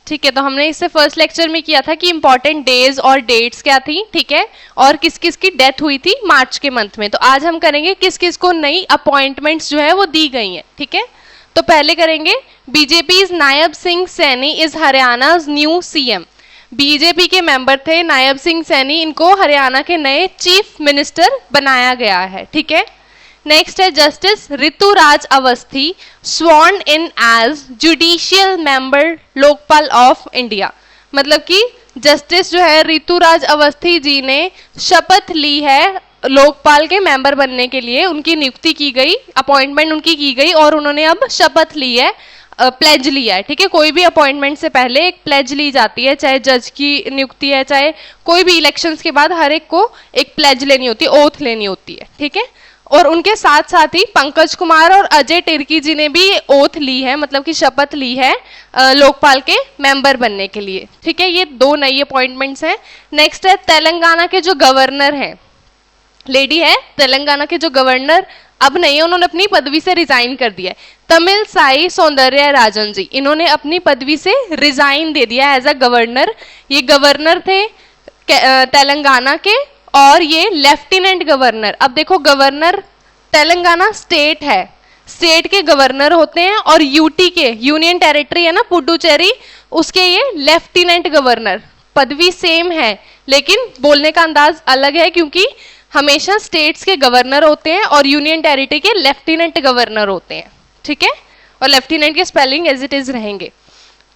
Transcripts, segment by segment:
ठीक है, तो हमने इससे फर्स्ट लेक्चर में किया था कि इंपॉर्टेंट डेज और डेट्स क्या थी, ठीक है, और किस किस की डेथ हुई थी मार्च के मंथ में। तो आज हम करेंगे किस किस को नई अपॉइंटमेंट्स जो है वो दी गई हैं, ठीक है। तो पहले करेंगे BJP Nayab Singh Saini is Haryana new CM. BJP के मेंबर थे नायब सिंह सैनी, इनको हरियाणा के नए चीफ मिनिस्टर बनाया गया है, ठीक है। नेक्स्ट है justice Rituraj Awasthi sworn in as judicial member Lokpal of India. मतलब कि जस्टिस जो है ऋतुराज अवस्थी जी ने शपथ ली है लोकपाल के मेंबर बनने के लिए, उनकी नियुक्ति की गई, अपॉइंटमेंट उनकी की गई और उन्होंने अब शपथ ली है, प्लेज लिया है, ठीक है। कोई भी अपॉइंटमेंट से पहले एक प्लेज ली जाती है, चाहे जज की नियुक्ति है, चाहे कोई भी इलेक्शंस के बाद हर एक को एक प्लेज लेनी होती है, ओथ लेनी होती है, ठीक है। और उनके साथ साथ ही पंकज कुमार और अजय तिर्की जी ने भी ओथ ली है, मतलब कि शपथ ली है लोकपाल के मेंबर बनने के लिए, ठीक है। ये दो नई अपॉइंटमेंट्स हैं। नेक्स्ट है तेलंगाना के जो गवर्नर हैं, लेडी है तेलंगाना के जो गवर्नर अब नहीं है, उन्होंने अपनी पदवी से रिजाइन कर दिया है। तमिल साई सौंदर्य राजन जी, इन्होंने अपनी पदवी से रिजाइन दे दिया एज अ गवर्नर। ये गवर्नर थे तेलंगाना के और ये लेफ्टिनेंट गवर्नर। अब देखो गवर्नर तेलंगाना स्टेट है, स्टेट के गवर्नर होते हैं, और यूटी के यूनियन टेरिटरी है ना पुडुचेरी, उसके ये लेफ्टिनेंट गवर्नर। पदवी सेम है लेकिन बोलने का अंदाज अलग है, क्योंकि हमेशा स्टेट्स के गवर्नर होते हैं और यूनियन टेरिटरी के लेफ्टिनेंट गवर्नर होते हैं, ठीक है। और लेफ्टिनेंट के स्पेलिंग एज इट इज रहेंगे।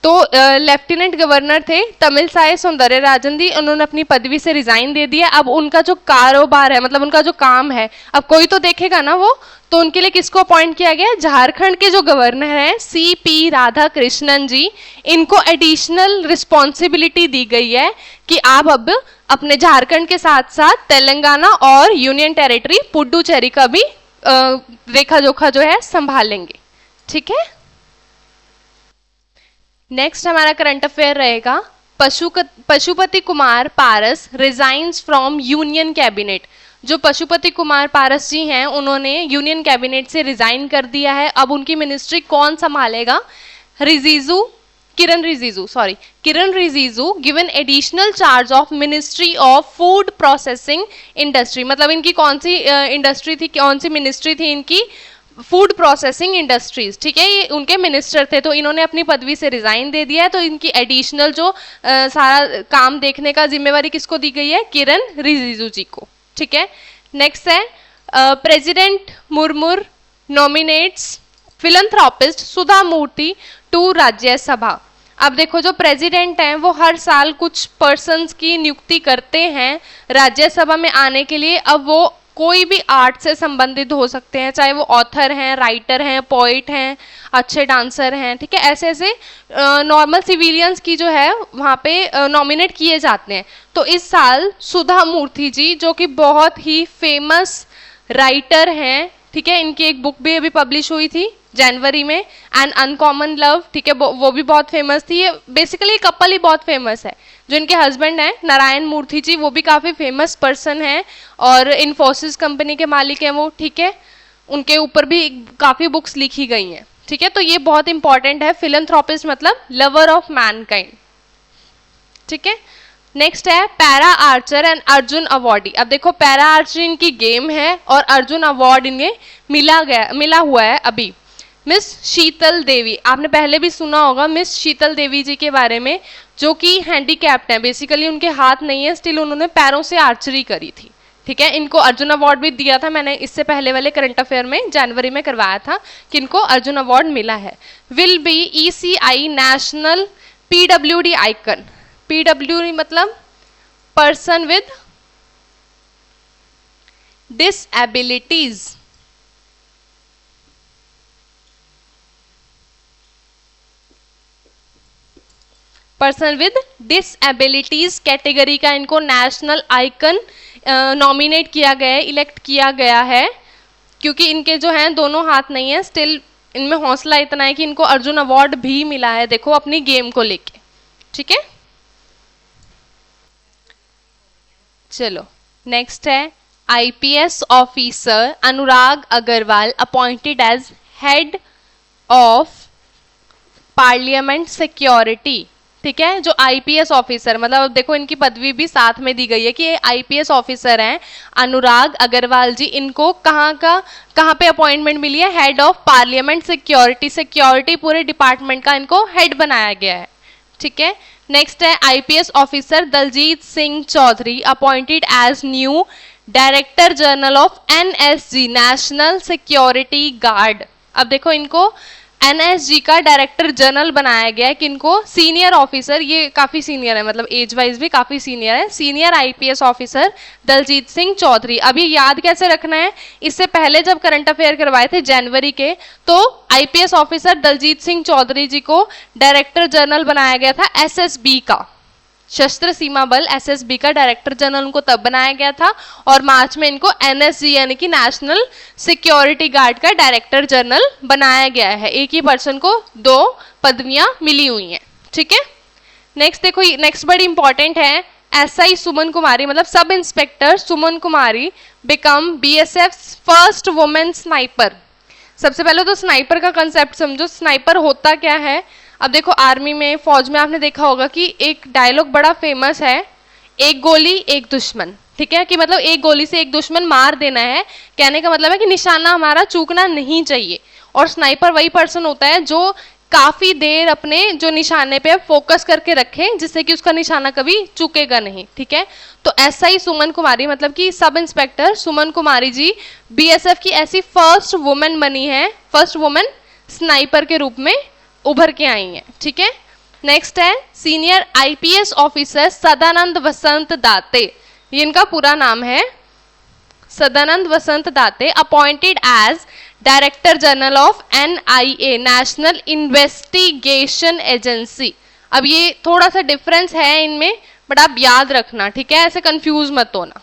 तो लेफ्टिनेंट गवर्नर थे तमिल साई सौंदर्य राजन जी, उन्होंने अपनी पदवी से रिजाइन दे दिया। अब उनका जो कारोबार है, मतलब उनका जो काम है, अब कोई तो देखेगा ना वो, तो उनके लिए किसको अपॉइंट किया गया? झारखंड के जो गवर्नर हैं सीपी राधा कृष्णन जी, इनको एडिशनल रिस्पॉन्सिबिलिटी दी गई है कि आप अब अपने झारखंड के साथ साथ तेलंगाना और यूनियन टेरिटरी पुडुचेरी का भी रेखा जोखा जो है संभालेंगे, ठीक है। नेक्स्ट हमारा करंट अफेयर रहेगा Pashupati Kumar Paras resigns from union cabinet. जो पशुपति कुमार पारस जी हैं उन्होंने यूनियन कैबिनेट से रिजाइन कर दिया है। अब उनकी मिनिस्ट्री कौन संभालेगा? Kiran Rijiju given additional charge of ministry of food processing industry. मतलब इनकी कौन सी इंडस्ट्री थी, कौन सी मिनिस्ट्री थी इनकी? फूड प्रोसेसिंग इंडस्ट्रीज, ठीक है। ये उनके मिनिस्टर थे, तो इन्होंने अपनी पदवी से रिजाइन दे दिया है। तो इनकी एडिशनल जो सारा काम देखने का जिम्मेवारी किसको दी गई है? किरण रिजिजू जी को, ठीक है। नेक्स्ट है president Murmu nominates philanthropist Sudha Murthy to Rajya Sabha. अब देखो जो प्रेसिडेंट हैं वो हर साल कुछ पर्सन्स की नियुक्ति करते हैं राज्यसभा में आने के लिए। अब वो कोई भी आर्ट से संबंधित हो सकते हैं, चाहे वो ऑथर हैं, राइटर हैं, पोइट हैं, अच्छे डांसर हैं, ठीक है। ऐसे ऐसे नॉर्मल सिविलियंस की जो है वहाँ पे नॉमिनेट किए जाते हैं। तो इस साल सुधा मूर्ति जी, जो कि बहुत ही फेमस राइटर हैं, ठीक है, इनकी एक बुक भी अभी पब्लिश हुई थी जनवरी में, एन अनकॉमन लव, ठीक है, वो भी बहुत फेमस थी। ये बेसिकली कपल ही बहुत फेमस है। जो इनके हस्बैंड हैं नारायण मूर्ति जी, वो भी काफ़ी फेमस पर्सन हैं और इन्फोसिस कंपनी के मालिक हैं वो, ठीक है। उनके ऊपर भी काफ़ी बुक्स लिखी गई हैं, ठीक है। तो ये बहुत इंपॉर्टेंट है। फिलंथ्रोपिस्ट मतलब लवर ऑफ मैनकाइंड, ठीक है। नेक्स्ट है para Archer and Arjun awardee. अब देखो पैरा आर्चरी इनकी गेम है और अर्जुन अवार्ड इन्हें मिला हुआ है अभी। मिस शीतल देवी, आपने पहले भी सुना होगा मिस शीतल देवी जी के बारे में, जो कि हैंडीकैप्ड हैं, बेसिकली उनके हाथ नहीं है, स्टिल उन्होंने पैरों से आर्चरी करी थी, ठीक है। इनको अर्जुन अवार्ड भी दिया था, मैंने इससे पहले वाले करंट अफेयर में जनवरी में करवाया था कि इनको अर्जुन अवार्ड मिला है। Will be ECI national PWD icon. PWD मतलब person with डिसएबिलिटीज, person with डिसएबिलिटीज category का इनको नेशनल आइकन नॉमिनेट किया गया है, इलेक्ट किया गया है। क्योंकि इनके जो हैं दोनों हाथ नहीं है, स्टिल इनमें हौसला इतना है कि इनको अर्जुन अवार्ड भी मिला है, देखो अपनी गेम को लेके, ठीक है। चलो नेक्स्ट है IPS officer Anurag Agarwal appointed as head of parliament security ठीक है, जो आईपीएस ऑफिसर, मतलब अब देखो इनकी पदवी भी साथ में दी गई है कि ये आईपीएस ऑफिसर हैं अनुराग अग्रवाल जी, इनको कहाँ पे अपॉइंटमेंट मिली है, हेड ऑफ पार्लियामेंट सिक्योरिटी पूरे डिपार्टमेंट का इनको हेड बनाया गया है। ठीक है, नेक्स्ट है IPS officer Daljit Singh Chaudhary appointed as new director general of NSG national security guard. अब देखो इनको एनएसजी का डायरेक्टर जनरल बनाया गया है, किनको, सीनियर ऑफिसर, ये काफी सीनियर है, मतलब एज वाइज भी काफी सीनियर है, senior IPS officer Daljit Singh Chaudhary. अब ये याद कैसे रखना है, इससे पहले जब करंट अफेयर करवाए थे जनवरी के, तो आईपीएस ऑफिसर दलजीत सिंह चौधरी जी को डायरेक्टर जनरल बनाया गया था एसएसबी का, सशस्त्र सीमा बल एसएसबी का डायरेक्टर जनरल उनको तब बनाया गया था, और मार्च में इनको एनएसजी यानी कि नेशनल सिक्योरिटी गार्ड का डायरेक्टर जनरल बनाया गया है। एक ही पर्सन को 2 पदवियां मिली हुई हैं। ठीक है, नेक्स्ट देखो, नेक्स्ट बड़ी इंपॉर्टेंट है, एसआई सुमन कुमारी, मतलब sub inspector Suman Kumari become BSF first women sniper. सबसे पहले तो स्नाइपर का कंसेप्ट समझो, स्नाइपर होता क्या है। अब देखो आर्मी में, फौज में आपने देखा होगा कि एक डायलॉग बड़ा फेमस है, एक गोली एक दुश्मन। ठीक है, कि मतलब एक गोली से एक दुश्मन मार देना है, कहने का मतलब है कि निशाना हमारा चूकना नहीं चाहिए। और स्नाइपर वही पर्सन होता है जो काफी देर अपने जो निशाने पे फोकस करके रखे, जिससे कि उसका निशाना कभी चूकेगा नहीं। ठीक है, तो एसआई सुमन कुमारी, मतलब कि सब इंस्पेक्टर सुमन कुमारी जी बीएसएफ की ऐसी फर्स्ट वुमेन बनी है, फर्स्ट वुमेन स्नाइपर के रूप में उभर के आई हैं। ठीक है, नेक्स्ट है senior IPS officer Sadanand Vasant Date, ये इनका पूरा नाम है, Sadanand Vasant Date appointed as director general of NIA national investigation agency. अब ये थोड़ा सा डिफरेंस है इनमें, बट आप याद रखना, ठीक है, ऐसे कंफ्यूज मत होना।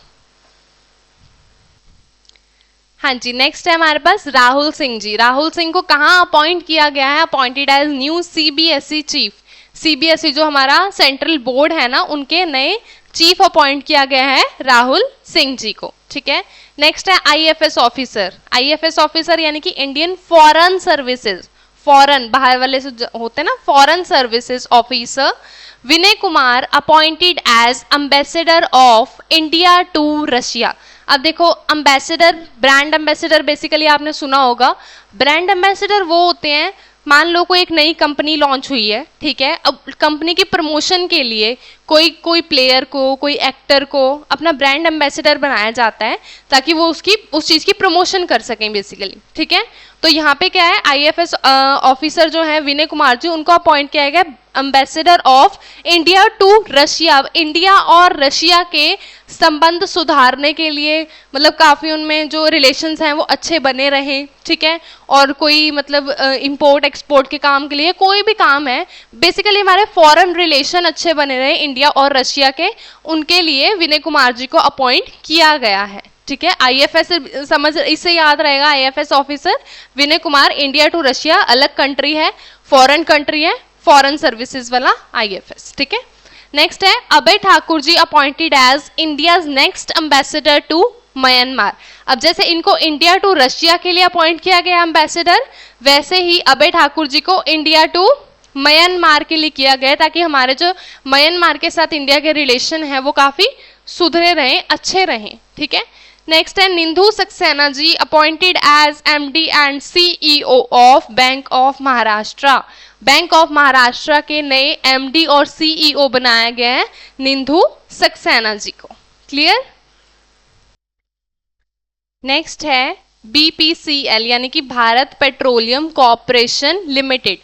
हाँ जी, नेक्स्ट है हमारे पास राहुल सिंह जी। राहुल सिंह को कहाँ अपॉइंट किया गया है, appointed as new CBSE chief. CBSE जो हमारा सेंट्रल बोर्ड है ना, उनके नए चीफ अपॉइंट किया गया है राहुल सिंह जी को। ठीक है, नेक्स्ट है आईएफएस ऑफिसर। आईएफएस ऑफिसर यानी कि इंडियन फॉरेन सर्विसेज, फॉरेन बाहर वाले से होते हैं ना, foreign services officer Vinay Kumar appointed as ambassador of India to Russia. अब देखो एम्बेसडर, ब्रांड एम्बेसडर बेसिकली आपने सुना होगा। ब्रांड एम्बेसडर वो होते हैं, मान लो कोई एक नई कंपनी लॉन्च हुई है, ठीक है, अब कंपनी की प्रमोशन के लिए कोई प्लेयर को, कोई एक्टर को अपना ब्रांड एम्बेसडर बनाया जाता है ताकि वो उस चीज की प्रमोशन कर सकें बेसिकली। ठीक है, तो यहाँ पे क्या है, आईएफएस ऑफिसर जो है विनय कुमार जी, उनको अपॉइंट किया गया ambassador of India to Russia. India और रशिया के संबंध सुधारने के लिए, मतलब काफी उनमें जो रिलेशंस हैं वो अच्छे बने रहें। ठीक है, और कोई मतलब इंपोर्ट एक्सपोर्ट के काम के लिए, कोई भी काम है, बेसिकली हमारे फॉरेन रिलेशन अच्छे बने रहे इंडिया और रशिया के, उनके लिए विनय कुमार जी को अपॉइंट किया गया है। ठीक है, आईएफएस समझ, इससे याद रहेगा, IFS officer Vinay Kumar, India to Russia अलग कंट्री है, फॉरेन कंट्री है, फॉरेन सर्विसेज वाला आईएफएस। ठीक है, नेक्स्ट है Abhay Thakur ji appointed as India's next ambassador to Myanmar. अब जैसे इनको इंडिया टू रशिया के लिए अपॉइंट किया गया एम्बेसडर, वैसे ही अभय ठाकुर जी को इंडिया टू म्यांमार के लिए किया गया, ताकि हमारे जो म्यांमार के साथ इंडिया के रिलेशन है वो काफी सुधरे रहें, अच्छे रहें। ठीक है, नेक्स्ट है Nindu Saxena ji appointed as MD and CEO of bank of Maharashtra. Bank of Maharashtra के नए एमडी और सीईओ बनाया गया है निंदू सक्सेना जी को। क्लियर? नेक्स्ट है बीपीसीएल यानी कि Bharat petroleum corporation limited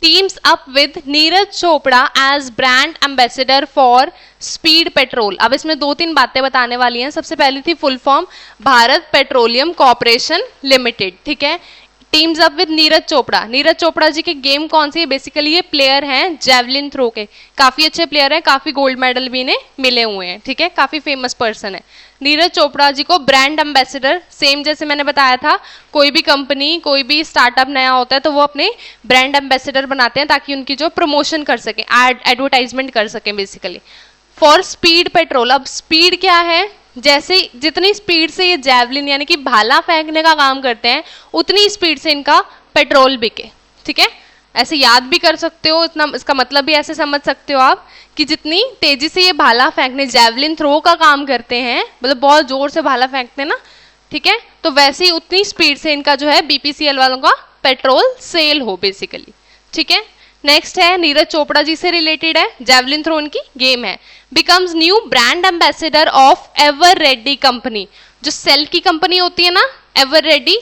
teams up with Neeraj Chopra as brand ambassador for speed petrol. अब इसमें 2-3 बातें बताने वाली हैं। सबसे पहली थी full form Bharat petroleum corporation limited. ठीक है, teams up with Neeraj Chopra. Neeraj Chopra ji की गेम कौन सी है? बेसिकली ये प्लेयर हैं जेवलिन थ्रो के, काफी अच्छे प्लेयर हैं, काफी गोल्ड मेडल भी इन्हें मिले हुए हैं। ठीक है, काफी फेमस पर्सन है। नीरज चोपड़ा जी को ब्रांड एम्बेसडर, सेम जैसे मैंने बताया था, कोई भी कंपनी, कोई भी स्टार्टअप नया होता है तो वो अपने ब्रांड एम्बेसडर बनाते हैं ताकि उनकी जो प्रमोशन कर सकें, एडवर्टाइजमेंट कर सकें बेसिकली फॉर स्पीड पेट्रोल। अब स्पीड क्या है? जैसे जितनी स्पीड से ये जैवलिन यानी कि भाला फेंकने का काम करते हैं, उतनी स्पीड से इनका पेट्रोल बिके। ठीक है, ऐसे याद भी कर सकते हो, इतना इसका मतलब भी ऐसे समझ सकते हो आप कि जितनी तेजी से ये भाला फेंकने, जैवलिन थ्रो का काम करते हैं, मतलब बहुत जोर से भाला फेंकते हैं ना, ठीक है, तो वैसे ही उतनी स्पीड से इनका जो है बीपीसीएल वालों का पेट्रोल सेल हो बेसिकली, ठीक है। नेक्स्ट है नीरज चोपड़ा जी से रिलेटेड है, जैवलिन थ्रो की गेम है। Becomes new brand ambassador of ever ready company, जो सेल की कंपनी होती है ना एवर रेडी,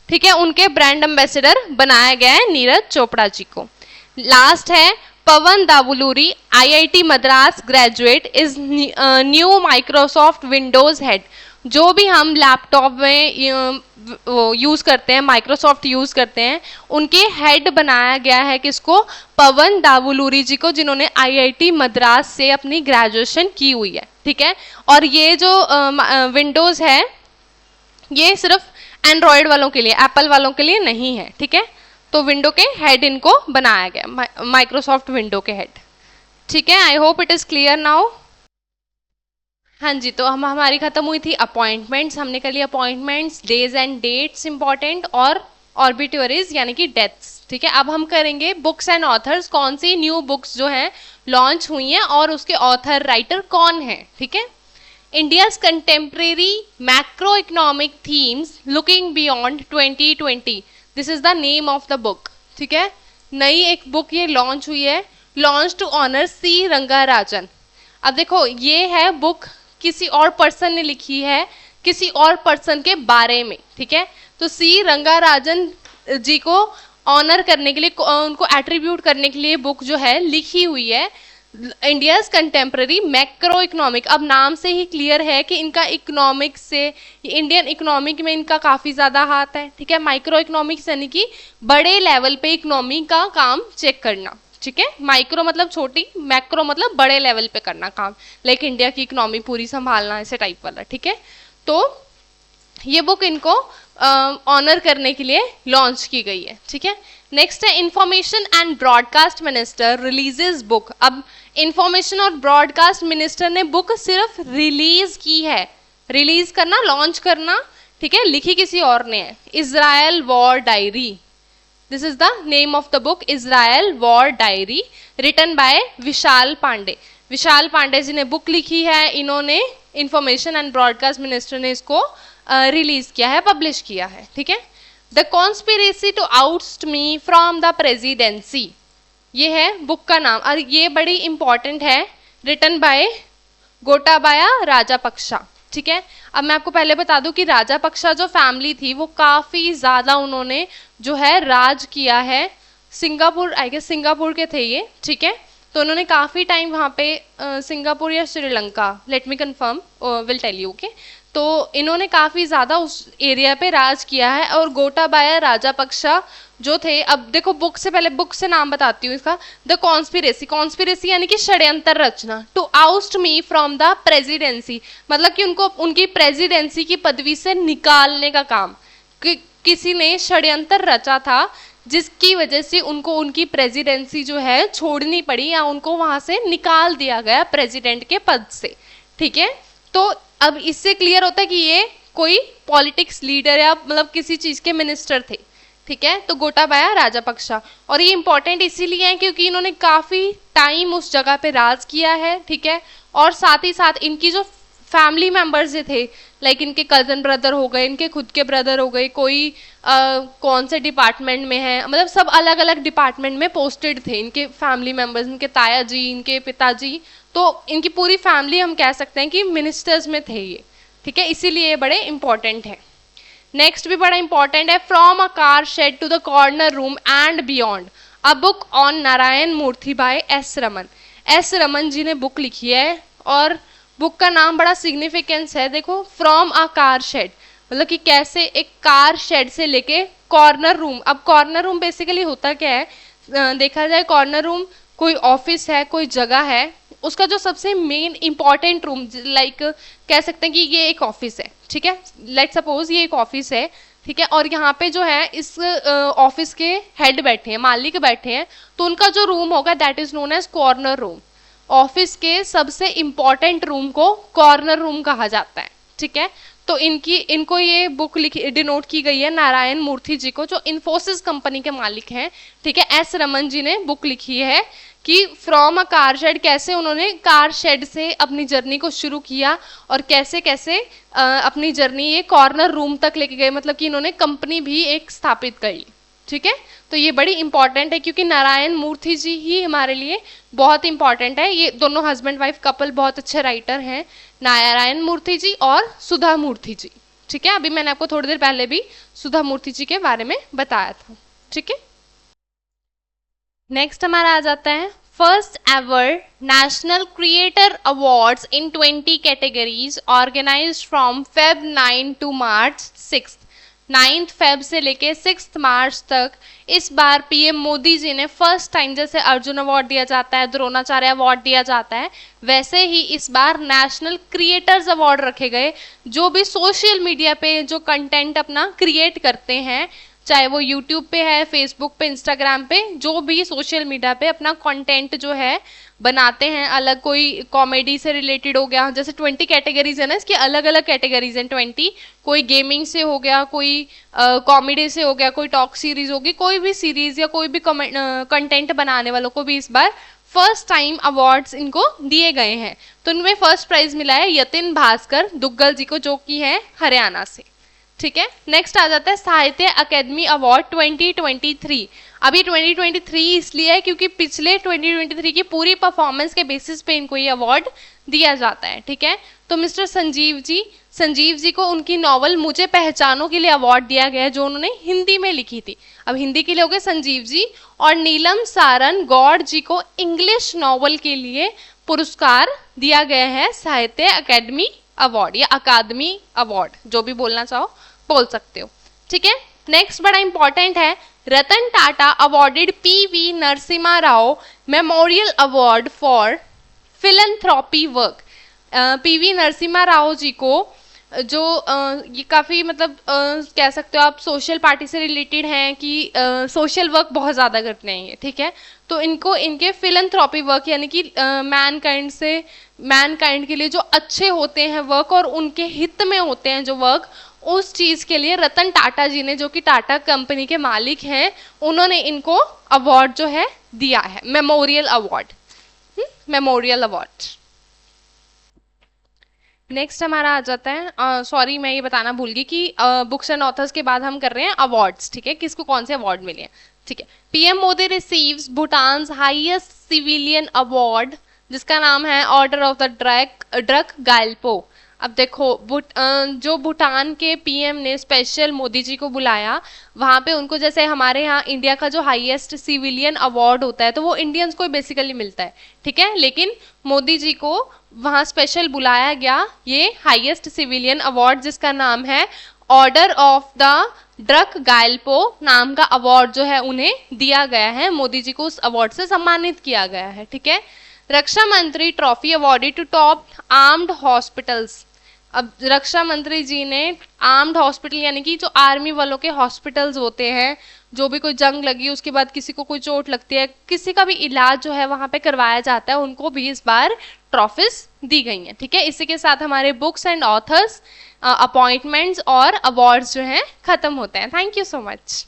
ठीक है, उनके ब्रांड एम्बेसडर बनाया गया है नीरज चोपड़ा जी को। लास्ट है Pavan Davuluri, IIT Madras graduate, is new Microsoft Windows head. जो भी हम लैपटॉप में यूज करते हैं, माइक्रोसॉफ्ट यूज करते हैं, उनके हेड बनाया गया है किसको? पवन दावुलूरी जी को, जिन्होंने आईआईटी मद्रास से अपनी ग्रेजुएशन की हुई है, ठीक है। और ये जो विंडोज है ये सिर्फ एंड्रॉयड वालों के लिए, एप्पल वालों के लिए नहीं है, ठीक है। तो विंडो के हेड इनको बनाया गया, माइक्रोसॉफ्ट विंडो के हेड, ठीक है। I hope it is clear now. हाँ जी, तो हमारी खत्म हुई थी अपॉइंटमेंट्स, हमने कर लिया appointments, days and dates important, और ऑर्बिट्यूरीज यानी कि डेथ्स, ठीक है। अब हम करेंगे बुक्स एंड ऑथर्स, कौन सी न्यू बुक्स जो हैं लॉन्च हुई हैं और उसके ऑथर राइटर कौन है, ठीक है। India's contemporary macroeconomic themes looking beyond 2020, this is the name of the book, ठीक है। नई एक बुक ये लॉन्च हुई है, लॉन्च टू ऑनर सी रंगाराजन। अब देखो ये है बुक किसी और पर्सन ने लिखी है, किसी और पर्सन के बारे में, ठीक है। तो सी रंगाराजन जी को ऑनर करने के लिए, उनको एट्रीब्यूट करने के लिए बुक जो है लिखी हुई है इंडियाज कंटेम्प्रेरी मैक्रो इकोनॉमिक। अब नाम से ही क्लियर है कि इनका इकोनॉमिक्स से, इंडियन इकोनॉमिक में इनका काफ़ी ज़्यादा हाथ है, ठीक है। माइक्रो इकोनॉमिक्स यानी कि बड़े लेवल पे इकोनॉमी का काम चेक करना, ठीक है। माइक्रो मतलब छोटी, मैक्रो मतलब बड़े लेवल पे करना काम, लाइक इंडिया की इकोनॉमी पूरी संभालना, ऐसे टाइप वाला, ठीक है। तो ये बुक इनको ऑनर करने के लिए लॉन्च की गई है, ठीक है। नेक्स्ट है information and broadcast minister releases book. अब इंफॉर्मेशन और ब्रॉडकास्ट मिनिस्टर ने बुक सिर्फ रिलीज की है, रिलीज करना, लॉन्च करना, ठीक है, लिखी किसी और ने है, Israel war diary. This is the name of the book, Israel war diary, written by Vishal Pandey. Vishal Pandey ji ने बुक लिखी है, इन्होंने इंफॉर्मेशन एंड ब्रॉडकास्ट मिनिस्टर ने इसको रिलीज किया है, पब्लिश किया है, ठीक है। The conspiracy to oust me from the presidency, ये है बुक का नाम, और ये बड़ी इंपॉर्टेंट है, रिटन बाय गोटाबाया राजापक्षा, ठीक है। अब मैं आपको पहले बता दूं कि राजापक्षा जो फैमिली थी वो काफी ज्यादा उन्होंने जो है राज किया है, सिंगापुर, आई गेस सिंगापुर के थे ये, ठीक है। तो उन्होंने काफी टाइम वहाँ पे सिंगापुर या Sri Lanka, let me confirm, will tell you, okay. तो इन्होंने काफी ज्यादा उस एरिया पे राज किया है, और गोटाबाया राजापक्षा जो थे, अब देखो बुक से पहले, बुक से नाम बताती हूँ इसका, द कॉन्स्पिरेसी, कॉन्स्पिरेसी यानी कि षड्यंत्र रचना, to oust me from the presidency, मतलब कि उनको उनकी प्रेसिडेंसी की पदवी से निकालने का काम, किसी ने षड्यंत्र रचा था जिसकी वजह से उनको उनकी प्रेसिडेंसी जो है छोड़नी पड़ी, या उनको वहां से निकाल दिया गया प्रेसिडेंट के पद से, ठीक है। तो अब इससे क्लियर होता है कि ये कोई पॉलिटिक्स लीडर या मतलब किसी चीज के मिनिस्टर थे, ठीक है। तो गोटाबाया राजापक्षा, और ये इंपॉर्टेंट इसीलिए है क्योंकि इन्होंने काफी टाइम उस जगह पे राज किया है, ठीक है। और साथ ही साथ इनकी जो फैमिली मेंबर्स थे, लाइक इनके कजन ब्रदर हो गए, इनके खुद के ब्रदर हो गए, कोई कौन से डिपार्टमेंट में है, मतलब सब अलग अलग डिपार्टमेंट में पोस्टेड थे इनके फैमिली मेंबर्स, इनके ताया जी, इनके पिताजी, तो इनकी पूरी फैमिली हम कह सकते हैं कि मिनिस्टर्स में थे ये, ठीक है, इसीलिए ये बड़े इंपॉर्टेंट है। नेक्स्ट भी बड़ा इंपॉर्टेंट है, from a car shed to the corner room and beyond, a book on Narayana Murthy by S Raman. S Raman ji ने बुक लिखी है, और बुक का नाम बड़ा सिग्निफिकेंस है, देखो, फ्रॉम अ कार शेड, मतलब कि कैसे एक कार शेड से लेके कॉर्नर रूम। अब कॉर्नर रूम बेसिकली होता क्या है, देखा जाए कॉर्नर रूम कोई ऑफिस है, कोई जगह है, उसका जो सबसे मेन इंपॉर्टेंट रूम, लाइक कह सकते हैं कि ये एक ऑफिस है, ठीक है, लेट सपोज ये एक ऑफिस है, ठीक है, और यहाँ पे जो है इस ऑफिस के हेड बैठे हैं, मालिक बैठे हैं, तो उनका जो रूम होगा that is known as corner room. Office के सबसे इंपॉर्टेंट रूम को कॉर्नर रूम कहा जाता है, ठीक है। तो इनको ये बुक डिनोट की गई है नारायण मूर्ति जी को, जो इन्फोसिस कंपनी के मालिक हैं, ठीक है। एस रमन जी ने बुक लिखी है कि फ्रॉम अ कार शेड, कैसे उन्होंने कार शेड से अपनी जर्नी को शुरू किया और कैसे कैसे अपनी जर्नी ये कॉर्नर रूम तक लेके गए, मतलब कि इन्होंने कंपनी भी एक स्थापित कर ली, ठीक है। तो ये बड़ी इंपॉर्टेंट है क्योंकि नारायण मूर्ति जी ही हमारे लिए बहुत इंपॉर्टेंट है। ये दोनों हस्बैंड वाइफ कपल बहुत अच्छे राइटर हैं, नारायण मूर्ति जी और सुधा मूर्ति जी, ठीक है। अभी मैंने आपको थोड़ी देर पहले भी सुधा मूर्ति जी के बारे में बताया था, ठीक है। नेक्स्ट हमारा आ जाता है first ever national creator awards in 20 categories organised from Feb 9 to March 6। 9 Feb से लेके 6 मार्च तक इस बार पीएम मोदी जी ने फर्स्ट टाइम, जैसे अर्जुन अवार्ड दिया जाता है, द्रोणाचार्य अवार्ड दिया जाता है, वैसे ही इस बार नेशनल क्रिएटर्स अवार्ड रखे गए। जो भी सोशल मीडिया पे जो कंटेंट अपना क्रिएट करते हैं, चाहे वो यूट्यूब पे है, फेसबुक पे, इंस्टाग्राम पे, जो भी सोशल मीडिया पे अपना कंटेंट जो है बनाते हैं, अलग कोई कॉमेडी से रिलेटेड हो गया, जैसे 20 कैटेगरीज है ना, इसकी अलग अलग कैटेगरीज हैं 20, कोई गेमिंग से हो गया, कोई कॉमेडी से हो गया, कोई टॉक सीरीज होगी, कोई भी सीरीज या कोई भी कंटेंट बनाने वालों को भी इस बार फर्स्ट टाइम अवार्ड्स इनको दिए गए हैं। तो इनमें फर्स्ट प्राइज मिला है यतिन भास्कर दुग्गल जी को, जो कि है हरियाणा से, ठीक है। नेक्स्ट आ जाता है साहित्य अकेडमी अवार्ड 2023। अभी 2023 इसलिए है क्योंकि पिछले 2023 की पूरी परफॉर्मेंस के बेसिस पे इनको ये अवार्ड दिया जाता है, ठीक है। तो मिस्टर संजीव जी को उनकी नॉवल मुझे पहचानो के लिए अवार्ड दिया गया है, जो उन्होंने हिंदी में लिखी थी। अब हिंदी के लिए हो गए संजीव जी, और नीलम सारन गौड़ जी को इंग्लिश नॉवल के लिए पुरस्कार दिया गया है साहित्य अकेडमी अवार्ड या अकादमी अवार्ड, जो भी बोलना चाहो बोल सकते हो, ठीक है। नेक्स्ट बड़ा इंपॉर्टेंट है, Ratan Tata awarded PV Narasimha Rao memorial award for philanthropy work. PV Narasimha Rao ji को जो ये काफ़ी मतलब कह सकते हो आप सोशल पार्टी से रिलेटेड हैं कि सोशल वर्क बहुत ज़्यादा करते हैं ये, ठीक है। तो इनको इनके फिलैंथ्रोपी वर्क यानी कि मैनकाइंड के लिए जो अच्छे होते हैं वर्क और उनके हित में होते हैं जो वर्क, उस चीज़ के लिए रतन टाटा जी ने, जो कि टाटा कंपनी के मालिक हैं, उन्होंने इनको अवार्ड जो है दिया है, memorial award, memorial award. Next हमारा आ जाता है, सॉरी मैं ये बताना भूल गई कि बुक्स एंड ऑथर्स के बाद हम कर रहे हैं अवार्ड्स, ठीक है, किसको कौन से अवार्ड मिले हैं, ठीक है। PM Modi receives Bhutan's highest civilian award, जिसका नाम है ऑर्डर ऑफ द ड्रग गायल्पो। अब देखो जो भूटान के पीएम ने स्पेशल मोदी जी को बुलाया, वहाँ पे उनको, जैसे हमारे यहाँ इंडिया का जो हाईएस्ट सिविलियन अवार्ड होता है तो वो इंडियंस को बेसिकली मिलता है, ठीक है, लेकिन मोदी जी को वहाँ स्पेशल बुलाया गया ये हाईएस्ट सिविलियन अवार्ड, जिसका नाम है ऑर्डर ऑफ द ड्रग गायल्पो नाम का अवार्ड जो है उन्हें दिया गया है। मोदी जी को उस अवार्ड से सम्मानित किया गया है, ठीक है। Raksha Mantri trophy awarded to top armed hospitals. अब रक्षा मंत्री जी ने आर्म्ड हॉस्पिटल यानी कि जो आर्मी वालों के हॉस्पिटल्स होते हैं, जो भी कोई जंग लगी उसके बाद किसी को कोई चोट लगती है, किसी का भी इलाज जो है वहाँ पे करवाया जाता है, उनको भी इस बार ट्रॉफीज दी गई हैं, ठीक है। इसी के साथ हमारे बुक्स एंड ऑथर्स अपॉइंटमेंट्स और अवार्ड्स जो हैं खत्म होते हैं। Thank you so much.